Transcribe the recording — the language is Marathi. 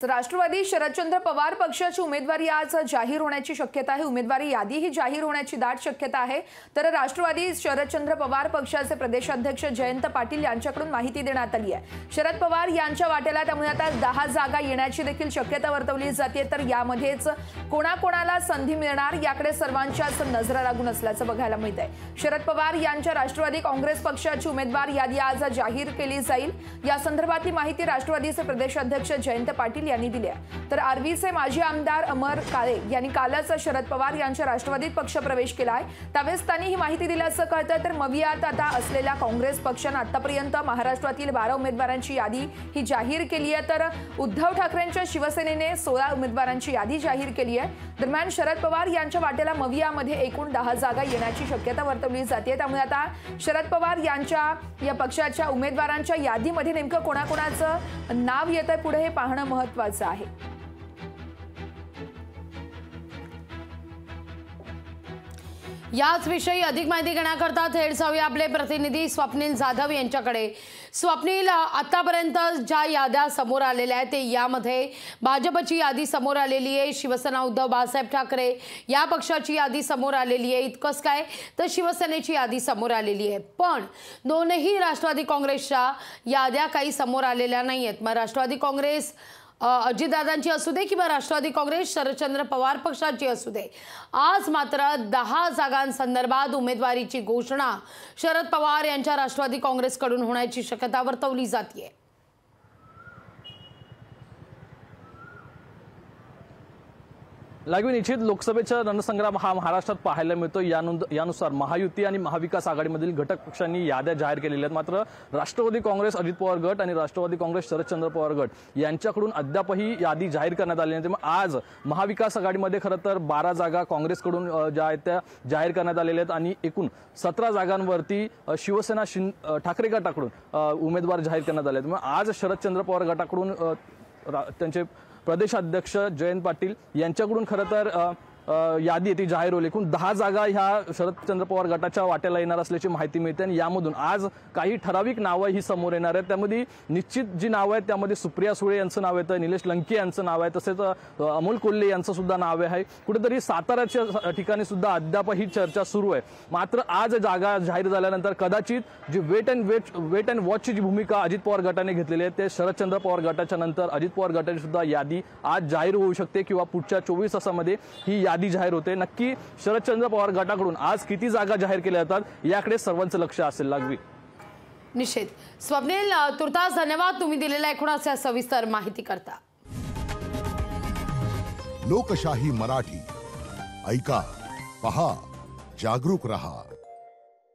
राष्ट्रवादी शरदचंद्र पवार पक्षाची उमेदवारी आज जाहीर होण्याची शक्यता आहे। उमेदवारी यादी ही जाहीर होण्याची दाट शक्यता आहे। तर राष्ट्रवादी शरदचंद्र पवार पक्षाचे प्रदेशाध्यक्ष जयंत पाटील यांच्याकडून माहिती देण्यात आली आहे। शरद पवार यांच्या वाटेला त्यामुळे आता 10 जागा येण्याची देखील शक्यता वर्तवली जाते। तर यामध्येच कोणाकोणाला संधी मिळणार याकडे सर्वांच्याच नजरा लागून असल्याचं बघायला मिळत आहे। शरद पवार यांच्या राष्ट्रवादी काँग्रेस पक्षाची उमेदवार यादी आज जाहीर केली जाईल। या संदर्भातली माहिती राष्ट्रवादीचे प्रदेशाध्यक्ष जयंत पाटील यांनी दिली आहे। तर आर्वीचे माजी आमदार अमर काळे यांनी कालच शरद पवार यांच्या राष्ट्रवादीत पक्ष प्रवेश केला आहे। त्यावेळेस त्यांनी ही माहिती दिल्याचं कळतं। तर मवियात आता असलेल्या काँग्रेस पक्षाने आतापर्यंत महाराष्ट्रातील 12 उमेदवारांची यादी ही जाहीर केली आहे। तर उद्धव ठाकरेंच्या शिवसेनेने 16 उमेदवारांची यादी जाहीर केली आहे। दरम्यान शरद पवार यांच्या वाटेला मवियामध्ये एकूण 10 जागा येण्याची शक्यता वर्तवली जाते। त्यामुळे आता शरद पवार यांच्या या पक्षाच्या उमेदवारांच्या यादीमध्ये नेमकं कोणाकोणाचं नाव येतंय पुढे हे पाहणं महत्त्वाचं आहे। याच विषयी अधिक माहिती घेण्याकरता थेट जाऊया आपले प्रतिनिधी स्वप्नील जाधव यांच्याकडे। स्वप्नील, आतापर्यंत ज्या याद्या समोर आलेल्या आहेत ते यामध्ये भाजपची यादी समोर आलेली आहे, शिवसेना उद्धव बाळासाहेब ठाकरे या पक्षाची यादी समोर आलेली आहे। इतकंच काय तर शिवसेनेची यादी समोर आलेली आहे। पण दोनही राष्ट्रवादी काँग्रेसच्या याद्या काही समोर आलेल्या नाहीयेत। मग राष्ट्रवादी काँग्रेस अजितदादांची असू दे किंवा राष्ट्रवादी काँग्रेस शरदचंद्र पवार पक्षाची असू दे, आज मात्र 10 जागांसंदर्भात उमेदवारीची घोषणा शरद पवार यांच्या राष्ट्रवादी काँग्रेसकडून होण्याची शक्यता वर्तवली जाते। लागवी निश्चित लोकसभेचा रणसंग्राम हा महाराष्ट्रात पाहायला मिळतो। यानुसार महायुती आणि महाविकास आघाडीमधील घटक पक्षांनी याद्या जाहीर केलेल्या आहेत। मात्र राष्ट्रवादी काँग्रेस अजित पवार गट आणि राष्ट्रवादी काँग्रेस शरदचंद्र पवार गट यांच्याकडून अद्यापही यादी जाहीर करण्यात आली नाही। त्यामुळे आज महाविकास आघाडीमध्ये खरं तर 12 जागा काँग्रेसकडून ज्या आहेत त्या जाहीर करण्यात आलेल्या आहेत आणि एकूण 17 जागांवरती शिवसेना ठाकरे गटाकडून उमेदवार जाहीर करण्यात आले। त्यामुळे आज शरदचंद्र पवार गटाकडून त्यांचे प्रदेशाध्यक्ष जयंत पाटील यांच्याकडून खरं तर यादी ती जाहीर होईल। एकूण 10 जागा ह्या शरदचंद्र पवार गटाच्या वाट्याला येणार असल्याची माहिती मिळते आणि यामधून आज काही ठराविक नावं ही समोर येणार आहेत। त्यामध्ये निश्चित जी नावं आहेत त्यामध्ये सुप्रिया सुळे यांचं नाव येतं, निलेश लंके यांचं नाव आहे, तसेच अमोल कोल्हे यांचं सुद्धा नाव आहे। कुठेतरी साताऱ्याच्या ठिकाणी सुद्धा अद्याप ही चर्चा सुरू आहे। मात्र आज जागा जाहीर झाल्यानंतर कदाचित जी वेट अँड वॉचची जी भूमिका अजित पवार गटाने घेतलेली आहे ते शरदचंद्र पवार गटाच्या नंतर अजित पवार गटाची सुद्धा यादी आज जाहीर होऊ शकते किंवा पुढच्या 24 तासामध्ये ही यादी जाहीर होते। नक्की शरदचंद्र पवार गटाकडून आज किती जागा जाहीर केल्या जातात याकडे सर्वांचं लक्ष असेल। लागवी निश्चित स्वप्नील, तुर्तास धन्यवाद तुम्ही दिलेल्या एकूणच सविस्तर माहिती करता। लोकशाही मराठी ऐका, पहा, जागरूक रहा।